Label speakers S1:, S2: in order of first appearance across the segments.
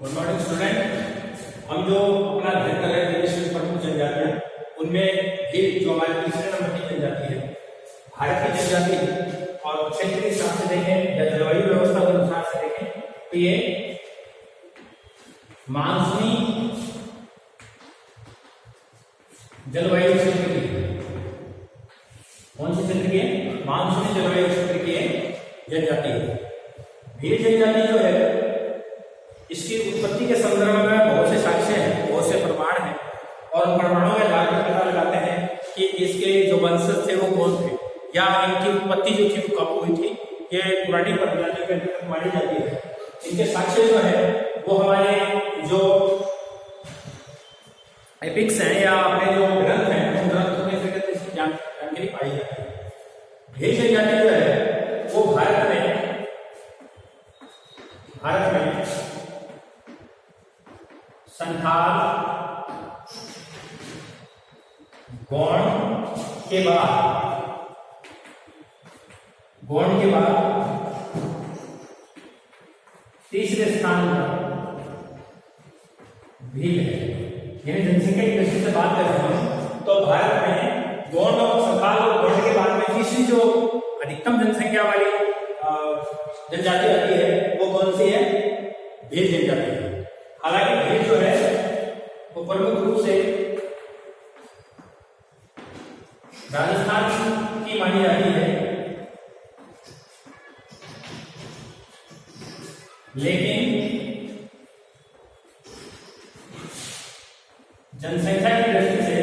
S1: Good morning student. हम जो अपना अध्ययन कर रहे हैं विश्व की प्रमुख जनजातियां, उनमें भील जो हमारे तीसरे नंबर की जनजाति है, भारत की जनजाति, और क्षेत्र के हिसाब से देखें या जलवायु व्यवस्था के अनुसार से देखें तो ये मानसूनी जलवायु क्षेत्र की, कौन से क्षेत्र की है? मानसूनी जलवायु क्षेत्र की जनजाति है। भील जनजाति जो है, इसकी उत्पत्ति के संदर्भ में बहुत से साक्ष्य हैं, बहुत से प्रमाण हैं, और प्रमाणों के आधार पर पता लगाते हैं कि इसके जो वंशज थे वो कौन थे, या इनकी उत्पत्ति जो थी वो कब हुई थी। ये पुरानी प्रजातियों के अंतर्गत मानी जाती है। इनके साक्ष्य जो है वो हमारे जो एपिक्स हैं या अपने जो ग्रंथ हैं, उन ग्रंथों में से इसकी जानकारी पाई जाती है। भील जनजाति जो है वो भारत में संथाल, गौंड के बाद तीसरे स्थान पर भील है। यानी जनसंख्या की दृष्टि से बात करें हम तो भारत में गौंड और संथाल और गौंड के बाद में तीसरी जो अधिकतम जनसंख्या वाली जनजाति आती है वो कौन सी है? भील जनजाति है। हालांकि भील जो है वो प्रमुख रूप से राजस्थान की मानी जाती है, लेकिन जनसंख्या की दृष्टि से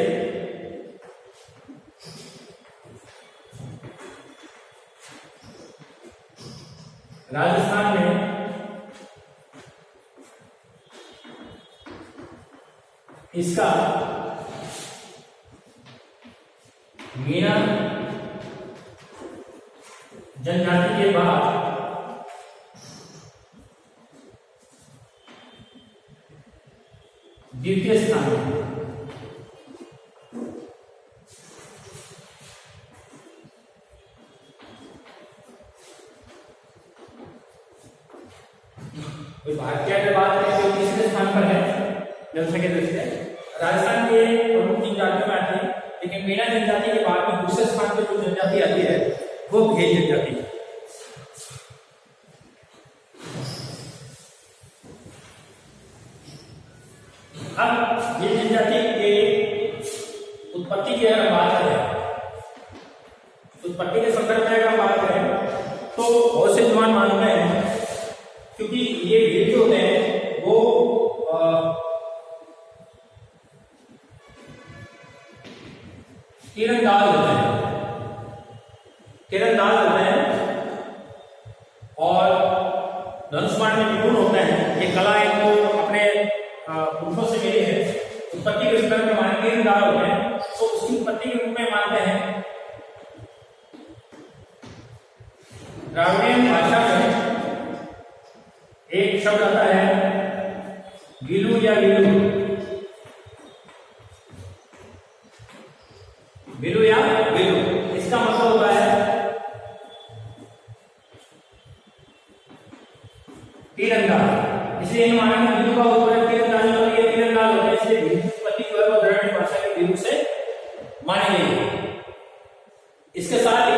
S1: राजस्थान में इसका मीणा जनजाति के बाद द्वितीय स्थान है। भारतीय के बाद जो तीसरे स्थान पर है जनसंख्या दृष्टि से, राजस्थान के प्रमुख तीन जातियों में आती है, लेकिन मीणा जनजाति के बाद में दूसरे स्थान पर जो जनजाति आती है वो भील जनजाति है। अब भील जनजाति के उत्पत्ति की अगर बात करें, उत्पत्ति के संदर्भ में अगर बात करें तो बहुत से जुबान मालूम है, क्योंकि ये भील जो होते हैं वो तीरंदाज होते हैं और धनुष्मान में निपुण होते हैं। ये कला इनको अपने पुरुषों से मिली है। उत्पत्ति के संदर्भ में माने तीरंदाज होते हैं, तो उसकी उत्पत्ति के रूप में मानते हैं। द्राविड़ियन भाषा में एक शब्द आता है गिलू या गिलू, गिलू या गिलू। इसका मतलब होता है तीरंदाज। इसलिए इन माना में गिलू का उत्पत्ति तीरंदाज होता है, तीरंदाज होता है, इसलिए भील की उत्पत्ति जो है वो द्रविड़ भाषा के गिलू से मानी गई है। इसके साथ ही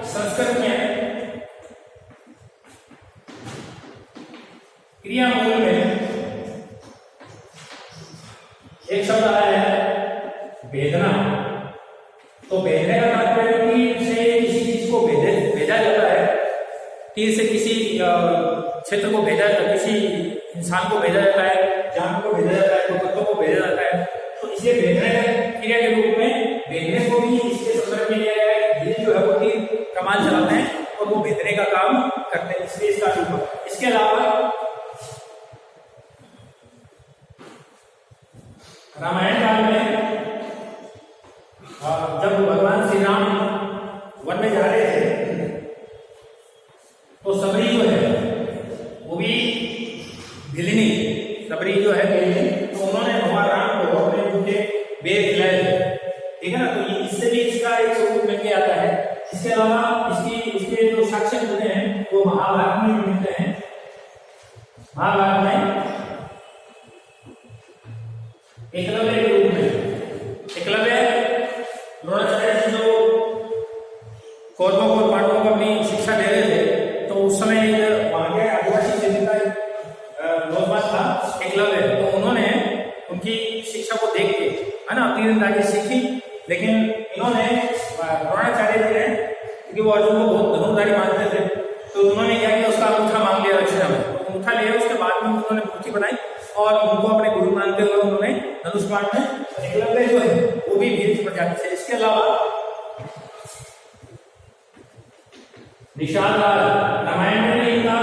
S1: संस्कृत में क्रिया मूल में एक शब्द आया है भेदना। तो भेदने का तात्पर्य तीर से किसी चीज को भेजा जाता है, तीर से किसी क्षेत्र को भेजा, किसी इंसान को भेजा जाता है, जानवर को भेजा जाता है, तत्वों को भेजा जाता है। तो इसलिए भेदने क्रिया के रूप में भेदने को भी इसके संदर्भ में लिया गया है। भील जो है वो तीर कमान चलाते हैं और वो भेदने का काम करते हैं, इसलिए इसका रूप। इसके अलावा रामायण काल में जब भगवान श्री राम वन में जा रहे थे तो सबरी जो है वो भी भिलिनी, सबरी जो है भिलिनी, तो उन्होंने भगवान राम को अपने जूठे बेर खिलाए थे, ठीक है ना। तो ये इससे भी इसका एक स्वरूप मिल के आता है। इसके अलावा इसके जो साक्ष्य मिलते हैं वो महाभारत में मिलते हैं। महाभारत में एकलव्य के रूप में। एकलव्य द्रोणाचार्य जी जो कौरवों को और पांडवों को अपनी शिक्षा दे रहे थे, तो उस समय वहां के आदिवासी क्षेत्र का नौजवान था एकलव्य, तो उन्होंने उनकी शिक्षा को देख के, है ना, तीरंदाजी सीखी। लेकिन इन्होंने द्रोणाचार्य जी ने, क्योंकि वो अर्जुन को बहुत धनुर्धारी मानते थे, तो उन्होंने क्या किया, उसका अंगूठा मांग लिया दक्षिणा में। तो अंगूठा लिया, उसके बाद में उन्होंने मूर्ति बनाई और उनको अपने गुरु मानते हुए उन्होंने धनुष बाण में, एकलव्य जो है वो भी वीर प्रजाति से। इसके अलावा निषाद रामायण में इनका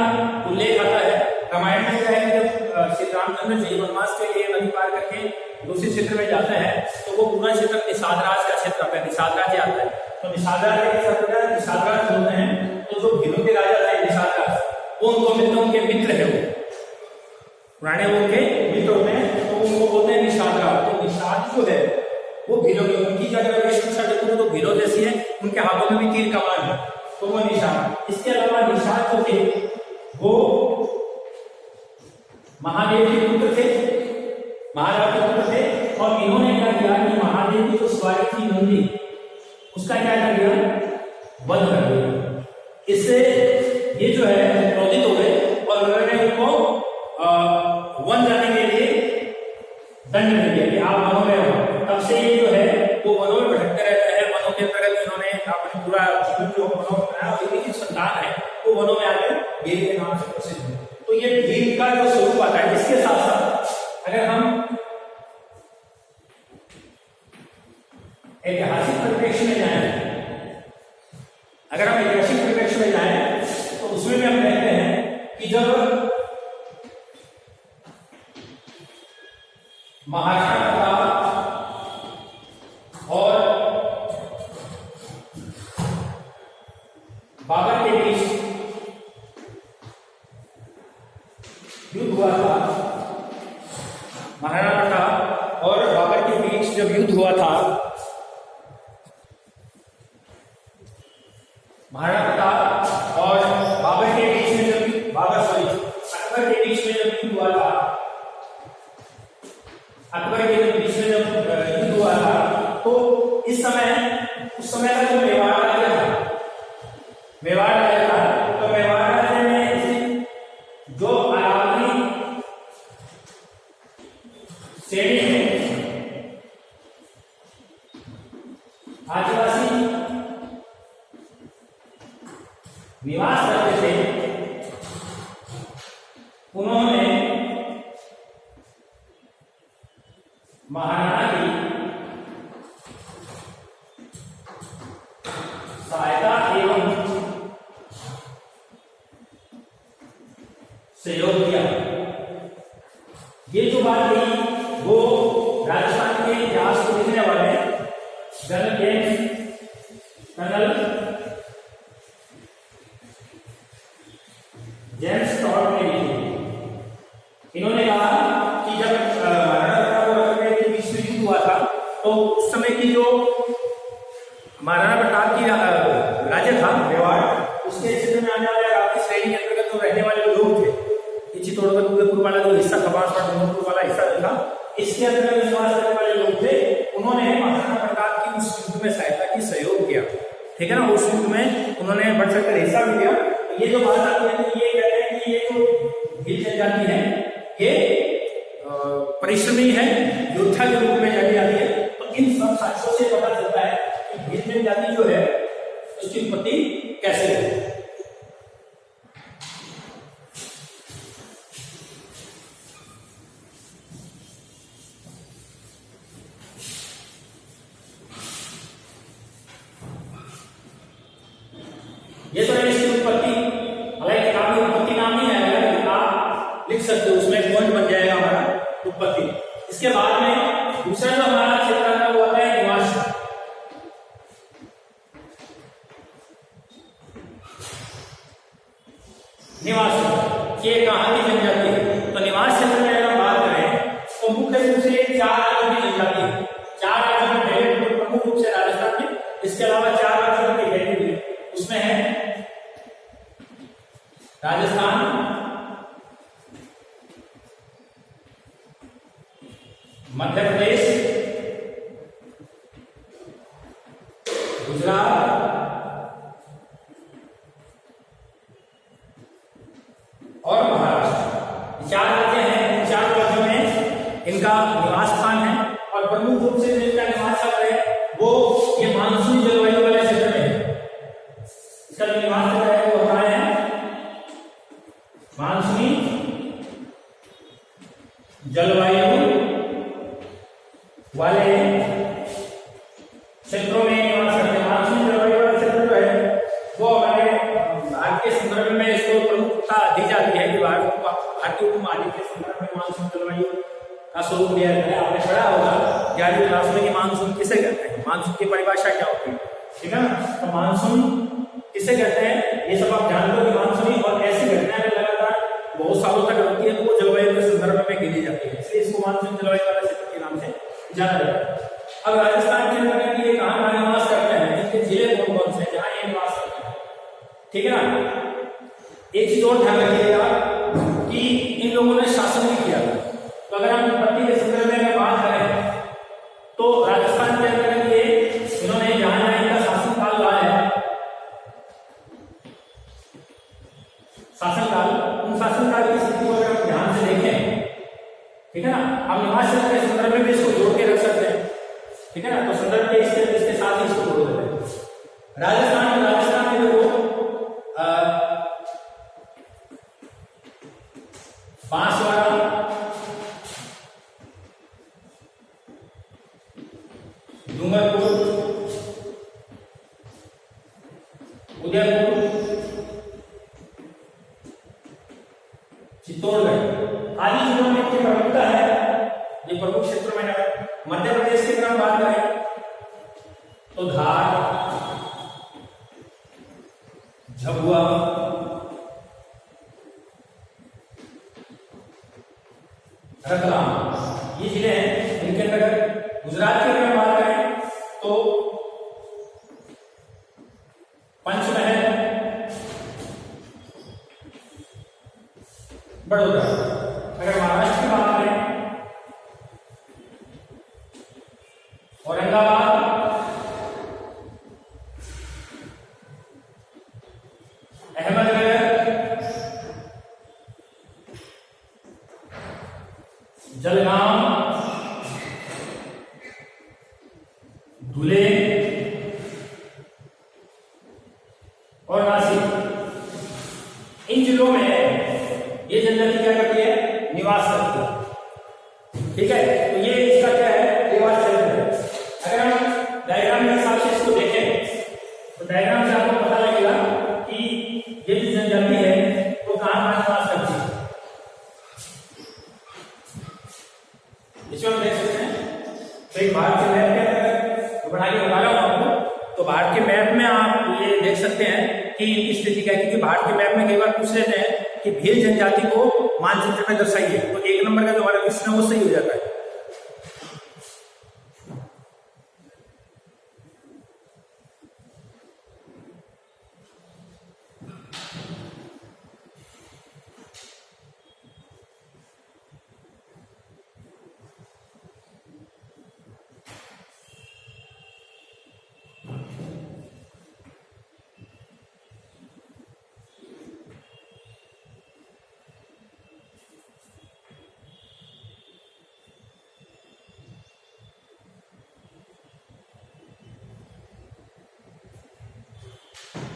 S1: उल्लेख आता है। रामायण में क्या है कि जब श्री रामचंद्र जी वनवास के लिए नदी पार करके दूसरे क्षेत्र में जाते हैं, तो वो पूरा क्षेत्र निषाद राज का क्षेत्र आता है, निषाद राज्य आता है। तो निषाद राज्य के साथ निषाद राज होते हैं, तो जो भीलों के राजा थे निषाद राज, वो उनको मिलते हैं, उनके मित्र है, वो पुराने उनके मित्र होते हैं, तो उनको बोलते हैं निषाद राज। तो निषाद जो है वो भीलों की, उनकी जगह वेशभूषा देखो तो भीलों जैसी है, उनके हाथों में भी तीर कमान है, तो वो निषाद। इसके अलावा निषाद जो थे वो महादेव के पुत्र थे, महाराज के पुत्र थे, और इन्होंने क्या किया कि महादेव की जो सवारी थी नंदी, उसका क्या कर दिया, वध कर दिया। इससे ये जो है क्रोधित हो गए और उन्होंने उनको वन जाने के लिए दंड दे दिया कि आप वनों में हो। तब से ये जो है वो वनों में भटकते रहते हैं। वनों के अंतर्गत इन्होंने अपने पूरा जीवन जो वनों में बनाया, और इनकी संतान है वो वनों में आकर वीर के नाम से प्रसिद्ध है। तो ये वीर का जो स्वरूप आता है। इसके साथ साथ अगर हम ऐतिहासिक परिप्रेक्ष्य में जाएं, अगर हम ऐतिहासिक परिप्रेक्ष्य में जाएं, तो उसमें भी हम कहते हैं कि जब महाराणा प्रताप और बाबर के बीच युद्ध हुआ था, महाराणा प्रताप और बाबर के बीच जब युद्ध हुआ था, महाराणा प्रताप और बाबर के बीच में जब अकबर के बीच में जब युद्ध हुआ था, अकबर के बीच में जब युद्ध हुआ था, तो उस समय का जो मेवाड़ राजा था, तो मेवाड़ राजा ने जो अरावली श्रेणी में आदिवासी निवास करते थे, उन्होंने महाराणा की सहायता एवं सहयोग किया। ये जो बात थी वो राजस्थान के इतिहास को लिखने वाले कर्नल जेम्स टॉड ने लिखी। इन्होंने कहा कि जब महाराणा प्रताप के बीच में युद्ध हुआ था, तो उस समय की जो महाराणा प्रताप की राज्य था मेवाड़, उसके क्षेत्र में आने वाले अरावली श्रेणी के अंतर्गत जो रहने वाले लोग थे, चित्तौड़गढ़ उदयपुर वाला जो हिस्सा, खबासपुर डूंगरपुर वाला हिस्सा जो था, इसके अंतर्गत निवास करने वाले लोग थे, उन्होंने महाराणा प्रताप की उस युद्ध में सहायता की, सहयोग किया। ठीक है ना, उस युद्ध में उन्होंने बढ़ चढ़कर हिस्सा भी लिया। ये जो बात आती है, तो ये कहते हैं कि ये जो भील जनजाति है ये परिश्रमी है, योद्धा के रूप में जानी जाती है। तो इन सब साक्ष्यों से पता चलता है कि भील जनजाति जो है उसकी उत्पत्ति कैसे है। ये तो है इसकी उत्पत्ति। हालांकि किताब में उत्पत्ति नाम नहीं आएगा, लेकिन आप लिख सकते हो, उसमें पॉइंट बन जाएगा हमारा उत्पत्ति। इसके बाद में दूसरा जो हमारा क्षेत्र आता है वो आता है निवास। निवास ये कहाँ की जनजाति है? तो निवास क्षेत्र में अगर हम बात करें तो मुख्य रूप से 4 राज्यों की जनजाति है। 4 राज्यों में पहले प्रमुख रूप से राजस्थान में, इसके अलावा 4 राज्यों की वैल्यू है। उसमें है राजस्थान, मध्य प्रदेश, 4 राज्य हैं, 4 राज्यों में इनका निवास स्थान है और प्रमुख रूप से इनका निवास स्थल है वो ये मानसूनी जलवायु वाले क्षेत्र में है। इसका जो निवास स्थल है वो होता है मानसूनी जलवायु वाले क्षेत्रों में निवास करते हैं। मानसूनी जलवायु वाले क्षेत्र जो है वो हमारे भारत के संदर्भ में इसको प्रमुखता दी जाती है कि भारतीय उपमहाद्वीप के संदर्भ में मानसून जलवायु का स्वरूप दिया जाता है। आपने पढ़ा होगा 11वीं क्लास में कि मानसून किसे कहते हैं, मानसून की परिभाषा क्या होती है, ठीक है ना। तो मानसून किसे कहते हैं ये सब आप जानते हो कि मानसूनी और ऐसी घटनाएं लगातार बहुत सालों तक होती है तो वो जलवायु के संदर्भ में गिनी जाती है, इसलिए इसको मानसून जलवायु वाला क्षेत्र के नाम से जाना जाता है। अब राजस्थान के अंदर ये कहाँ निवास करते हैं, इनके जिले कौन कौन से हैं जहाँ ये निवास करते हैं, ठीक है ना। एक चीज और ध्यान रखिएगा कि इन लोगों ने शासन भी किया था। तो अगर हम उत्पत्ति के संदर्भ में बात करें तो राजस्थान के अंदर ये इन्होंने जहां इनका शासनकाल रहा है, शासनकाल, उन शासनकाल की स्थिति को अगर हम ध्यान से देखें, ठीक है ना, हम निवास क्षेत्र के संदर्भ में भी इसको जोड़ के रख सकते हैं, ठीक है ना। तो संदर्भ के इसके साथ ही इसको जोड़ देते हैं। राजस्थान में देखो बांसवाड़ा, डूंगरपुर, उदयपुर, चित्तौड़गढ़ आदि जिलों में इनकी प्रमुखता है। ये प्रमुख क्षेत्र में है। मध्य प्रदेश की तरफ बात करें तो धार, झाबुआ, रतलाम ये जिले हैं। इनके अंतर्गत गुजरात की अगर बात करें तो पंचमहल, बड़ौदा। अगर महाराष्ट्र की बात करें औरंगाबाद, अहमदनगर, जलगांव, धुले और नासिक। इन जिलों में ये जनजाति क्या करती है, निवास करती है, ठीक है। तो ये इसका क्या है, निवास क्षेत्र है। अगर हम डायग्राम के हिसाब से इसको देखें तो डायग्राम से आपको पता लगेगा कि ये जो जनजाति है वो कहाँ निवास करती है। इसमें हम देख सकते हैं तो एक भारत के मैप के अंदर तो बना के बता रहा हूँ आपको। तो भारत के मैप में आप ये देख सकते हैं कि इनकी स्थिति क्या है, क्योंकि भारत के मैप में कई बार पूछ लेते हैं कि भील जनजाति को मानचित्र में दर्शाइए, तो 1 नंबर का जो हमारा क्वेश्चन है वो सही हो जाता है।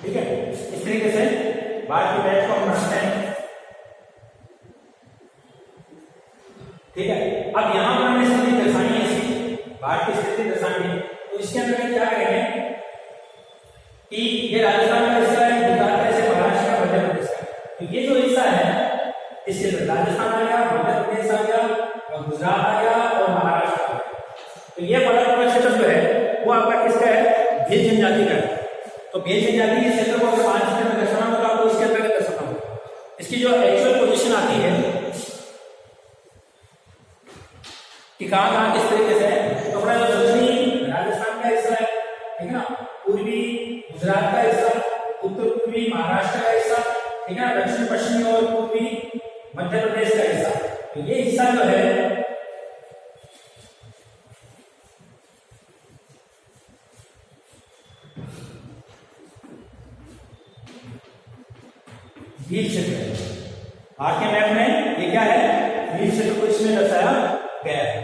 S1: ठीक है, इस तरीके से भारत के मैप को हम बनाते हैं, ठीक है। अब यहां पर हमें स्थिति दर्शानी है, इसकी भारत की स्थिति दर्शानी है। तो इसके अंदर क्या करेंगे कि ये राजस्थान का हिस्सा है, गुजरात का हिस्सा, महाराष्ट्र का, मध्य प्रदेश का। तो ये जो हिस्सा है इसके अंदर राजस्थान आ गया, मध्य प्रदेश आ गया, और गुजरात आ गया और महाराष्ट्र आ गया। तो ये बड़ा क्षेत्र जो है वो आपका किसका है, भील जनजाति का है। तो भील जनजाति के क्षेत्र को अगर मानचित्र में दर्शाना होगा आपको इसके अंतर्गत दर्शाना होगा। इसकी जो एक्चुअल पोजीशन आती है कि कहाँ किस तरीके से है, तो अपना जो दक्षिणी राजस्थान का हिस्सा है, ठीक है ना, पूर्वी गुजरात का हिस्सा, उत्तर पूर्वी महाराष्ट्र का हिस्सा, ठीक है ना, दक्षिण पश्चिमी और पूर्वी मध्य प्रदेश का हिस्सा। तो ये हिस्सा जो है भील क्षेत्र है, आर के मैप में ये क्या है, नील क्षेत्र को इसमें दर्शाया गया है।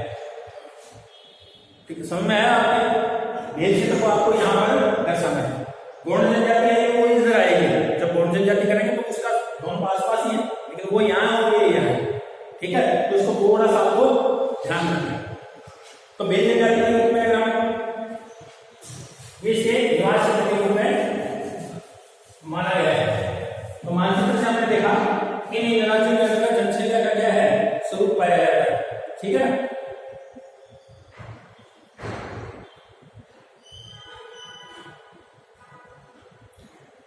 S1: ठीक है, समझ में आया आपके? नील क्षेत्र को आपको यहाँ पर दर्शाना है। गौड़ जनजाति है वो इधर आएगी, जब गौड़ जनजाति करेंगे तो उसका दोनों पास पास ही है, लेकिन वो यहाँ और ये यहाँ है। ठीक है, तो इसको थोड़ा सा आपको ध्यान रखना है। तो बेल जनजाति के रूप में अगर हम इसके निवास क्षेत्र के रूप में माना गया है, तो मानचित्र से हमने देखा कि इन राज्यों में अगर जनसंख्या का क्या है, स्वरूप पाया जाता है। ठीक है,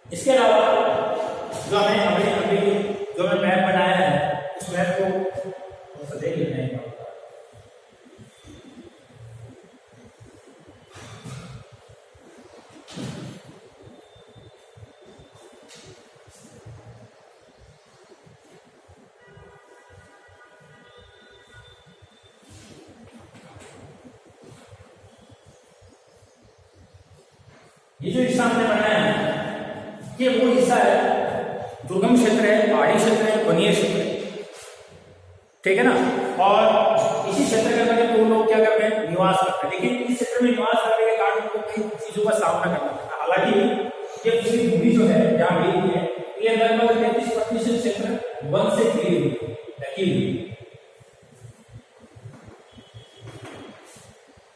S1: इसके अलावा जो हमें अभी जो मैं मैप बनाया है, उस मैप को देख लेते हैं। ये जो हिस्सा हमने बनाया है ये वो हिस्सा है, दुर्गम क्षेत्र है, पहाड़ी क्षेत्र है, वनीय क्षेत्र है। ठीक है ना, और इसी क्षेत्र के अंदर तो लोग क्या करते हैं, निवास करते हैं। लेकिन इस क्षेत्र में निवास करने के कारण उनको कई चीजों का सामना करना पड़ता है। हालांकि ये पूरी भूमि जो है जहाँ मिली है, ये लगभग 33% क्षेत्र वन से घिरी हुई है।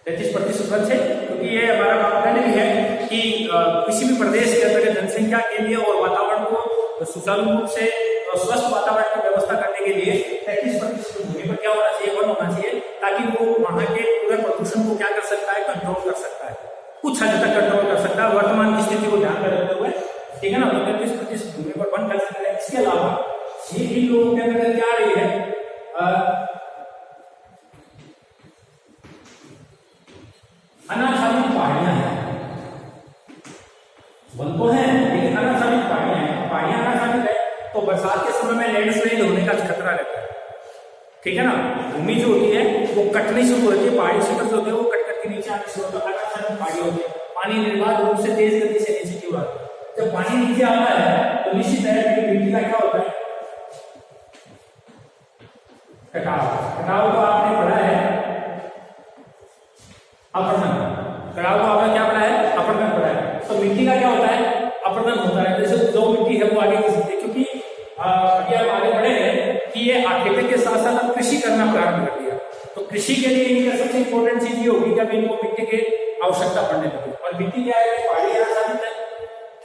S1: 33% वन से, क्योंकि ये हमारा मापदंड भी है कि किसी भी प्रदेश के अंदर जनसंख्या के लिए और वातावरण को सुचारू रूप से स्वस्थ वातावरण की व्यवस्था करने के लिए 33% भूमि पर क्या होना चाहिए, वन होना चाहिए, ताकि वो वहां के पूरे प्रदूषण को क्या कर सकता है, कंट्रोल कर सकता है, कुछ हद तक कंट्रोल कर सकता है वर्तमान की स्थिति को ध्यान में रखते हुए। ठीक है ना, तो 33% भूमि पर वन कर सकता है। इसके अलावा ये इन लोगों के अंदर क्या आ रही है, अनाच्छादित पहाड़ियां हैं। वन तो है लेकिन अनाच्छादित पहाड़ियां हैं, पहाड़ियां अनाच्छादित है तो बरसात के समय में लैंडस्लाइड होने का खतरा रहता है। ठीक है ना, भूमि जो होती है वो कटनी शुरू होती है, पहाड़ी शिखर जो होते हैं वो कट करके नीचे आने शुरू होता है, अनाच्छादित पहाड़ी होती है, पानी निर्बाध रूप से तेज गति से नीचे की ओर आता है। जब पानी नीचे आता है तो निश्चित है कि मिट्टी का क्या होता है, कटाव। कटाव को आपने पढ़ा है अपरदन, कटाव को आपने क्या पढ़ा है, अपरदन पढ़ा है। तो मिट्टी का क्या होता है, अपरदन होता है। जैसे जो मिट्टी है वो आगे की सकती है, क्योंकि अभी हम आगे बढ़े हैं कि ये खेती के साथ साथ अब कृषि करना प्रारंभ कर दिया। तो कृषि के लिए इनका सबसे इंपॉर्टेंट चीज ये होगी जब इनको मिट्टी की आवश्यकता पड़ने लगी। और मिट्टी क्या है, पहाड़ी आसानी है।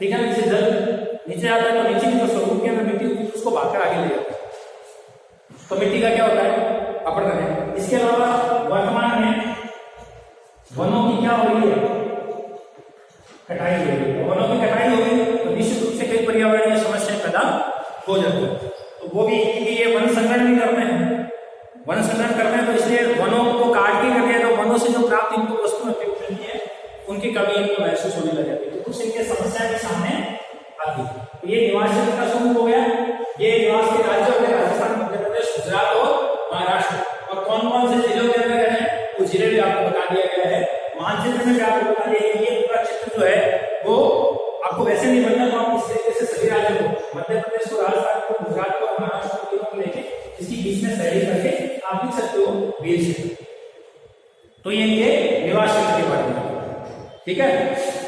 S1: ठीक है, नीचे जल नीचे आता है तो नीचे की जो स्वरूप के अंदर मिट्टी होती है उसको भागकर आगे ले जाता है। तो मिट्टी का क्या होता है, अपरदन है। इसके अलावा वर्तमान में वनों की क्या हो रही है, कटाई हो रही है। वनों की कटाई हो गई तो निश्चित रूप से कई पर्यावरणीय समस्याएं पैदा हो जाती है। तो वो भी ये वन संरक्षण भी करते हैं, वन संरक्षण करते हैं, तो इसलिए वनों को काट के करते हैं तो वनों से जो प्राप्त इनको वस्तुएं मिलती है उनकी कमी इनको महसूस होने लग जाती है। तो कुछ इनके समस्याएं भी सामने आती है। तो ये निवास क्षेत्र का समूह हो गया। ये निवास के राज्य हो गए राजस्थान, मध्य प्रदेश, गुजरात और महाराष्ट्र। और कौन कौन से जिलों के अंदर है वो जिले भी आपको बता दिया गया है। मानचित्र में भी आपको बता दिया गया है। ये पूरा क्षेत्र जो है वो आपको वैसे नहीं बनना, तो आप इस तरीके से सभी राज्यों को, मध्य प्रदेश को, राजस्थान को, गुजरात को, महाराष्ट्र को, तीनों को लेके इसकी बीच में शहरी करके आप लिख सकते हो बेल क्षेत्र। तो ये इनके निवास क्षेत्र के बारे में। ठीक है,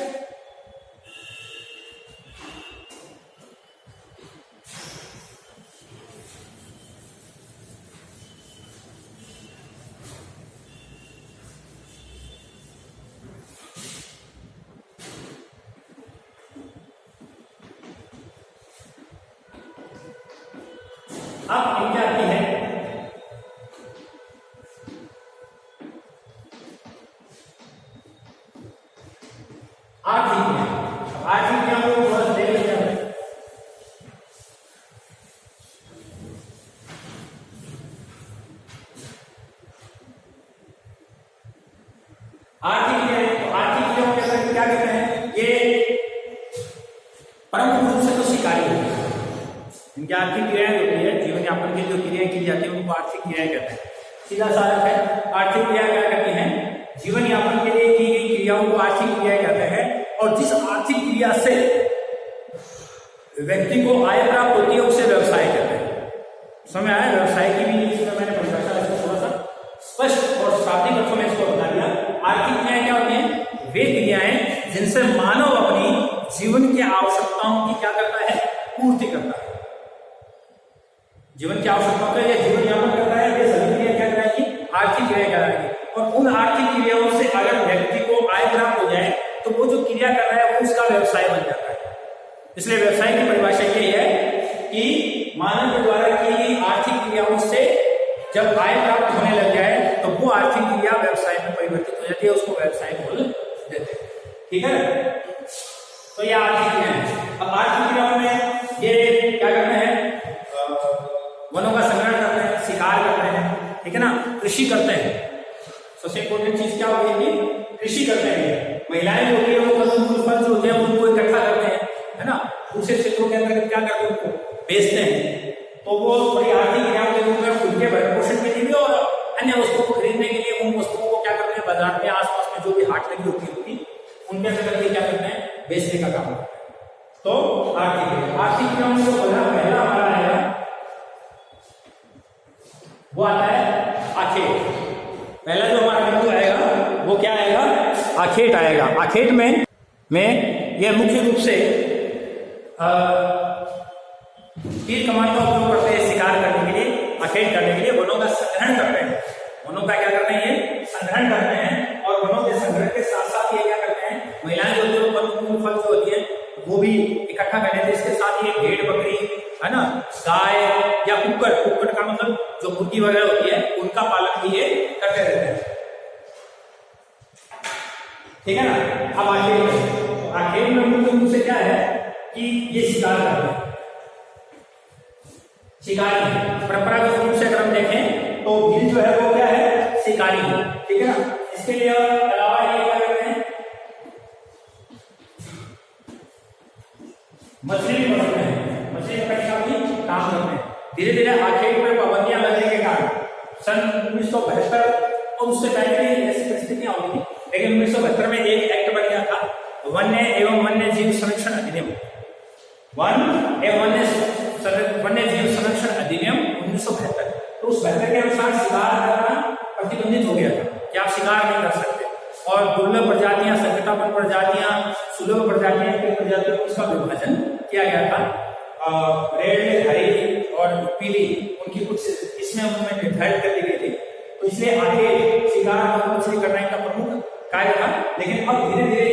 S1: अब इनके आती है आर्थिक न्याय। आर्थिक न्याय को थोड़ा देख लेते हैं। आर्थिक न्याय, आर्थिक न्याय के अंदर क्या कहते हैं, ये परम रूप से तो स्वीकार्य होती है। इनकी आर्थिक क्रियाएं होती है, जीवन यापन की जो क्रियाएं की जाती है उनको आर्थिक क्रियाएं कहते हैं। सीधा सा अर्थ है, आर्थिक क्रिया क्या कहती हैं, जीवन यापन के लिए की गई क्रियाओं को आर्थिक क्रियाएं कहते हैं। और जिस आर्थिक क्रिया से व्यक्ति को आय प्राप्त होती है उसे व्यवसाय कहते हैं। समझ आया? व्यवसाय की भी इसमें मैंने परिभाषा इसको थोड़ा सा स्पष्ट और शाब्दिक अर्थों में इसको बता दिया। आर्थिक क्रियाएं क्या होती हैं? वे क्रियाएं जिनसे मानव अपनी जीवन की आवश्यकताओं की क्या करता है? पूर्ति करता है। जीवन की आवश्यकताओं का या जीवन यापन करता है, ये सभी क्रिया क्या कराएगी? आर्थिक क्रिया कराएगी। और उन आर्थिक क्रियाओं से अगर व्यक्ति को आय प्राप्त हो जाए तो वो जो क्रिया कर रहा है वो उसका व्यवसाय बन जाता है। इसलिए व्यवसाय की परिभाषा ये है कि मानव के द्वारा की गई आर्थिक क्रियाओं से जब आय प्राप्त होने लग जाए तो वो आर्थिक क्रिया व्यवसाय में परिवर्तित हो जाती है, उसको व्यवसाय बोल देते हैं। ठीक है, तो ये आर्थिक क्रिया है। अब आर्थिक क्रियाओं में ये क्या करते हैं? वनों का संग्रहण करते हैं, शिकार करते हैं, ठीक है ना, कृषि करते हैं। सबसे इंपॉर्टेंट चीज क्या होगी? कृषि करते हैं। महिलाएं जो होती है वो फल फल जो होते हैं उनको इकट्ठा करते हैं, है ना, दूसरे क्षेत्रों के अंदर क्या करते हैं? उनको बेचते हैं। तो वो बड़ी आर्थिक क्रियाओं के रूप में उनके भरण पोषण के लिए भी और अन्य वस्तुओं को खरीदने के लिए उन वस्तुओं को क्या करते हैं? बाजार में आसपास में जो भी हाट लगी होती है उनके अंदर क्या करते हैं? बेचने का काम करते हैं। तो आर्थिक क्रियाओं में जो पहला हमारा आएगा वो आता है आखेट। पहला जो हमारा बिंदु आएगा वो क्या आएगा? आखेट आएगा। आखेट में यह मुख्य रूप से तीर कमान का उपयोग करते हैं शिकार करने के लिए, आखेट करने के लिए। वनों का संग्रहण करते हैं। वनों का क्या करते हैं? ये संग्रहण करते हैं। और वनों के संग्रहण के साथ साथ ये क्या करते हैं? महिलाएं जो होती है फल जो होती है वो भी इकट्ठा कर लेते हैं। इसके साथ ये भेड़ बकरी, है ना, गाय या कुक्कड़ का मतलब जो मुर्गी वगैरह होती है उनका पालन भी ये करते रहते हैं। ठीक है ना। अब आखेट में मुख्य रूप से क्या है कि ये शिकार करते हैं। शिकारी परंपरागत रूप से अगर हम देखें तो भील जो है वो क्या है? शिकारी है। ठीक है ना। इसके लिए अलावा ये क्या करते हैं? मछली भी पकड़ते हैं, मछली पकड़ने का भी काम करते हैं। धीरे धीरे आखेट में पाबंदियां लगने के कारण सन 1972 और उससे पहले भी ऐसी परिस्थितियां होगी, लेकिन 1972 में एक एक्ट बन गया था, वन्य एवं वन्य जीव संरक्षण अधिनियम, वन्य जीव संरक्षण अधिनियम 1972। तो उस 72 के अनुसार शिकार करना प्रतिबंधित हो गया था कि आप शिकार नहीं कर सकते। और दुर्लभ प्रजातियां, संकटापन्न प्रजातियां, सुलभ प्रजातियां, प्रजातियों उसका विभाजन किया गया था। रेड, हरी और पीली उनकी कुछ इसमें उन्होंने निर्धारित कर दी गई थी। तो इसलिए आगे शिकार और मछली करने का प्रमुख कार्य था। लेकिन अब धीरे धीरे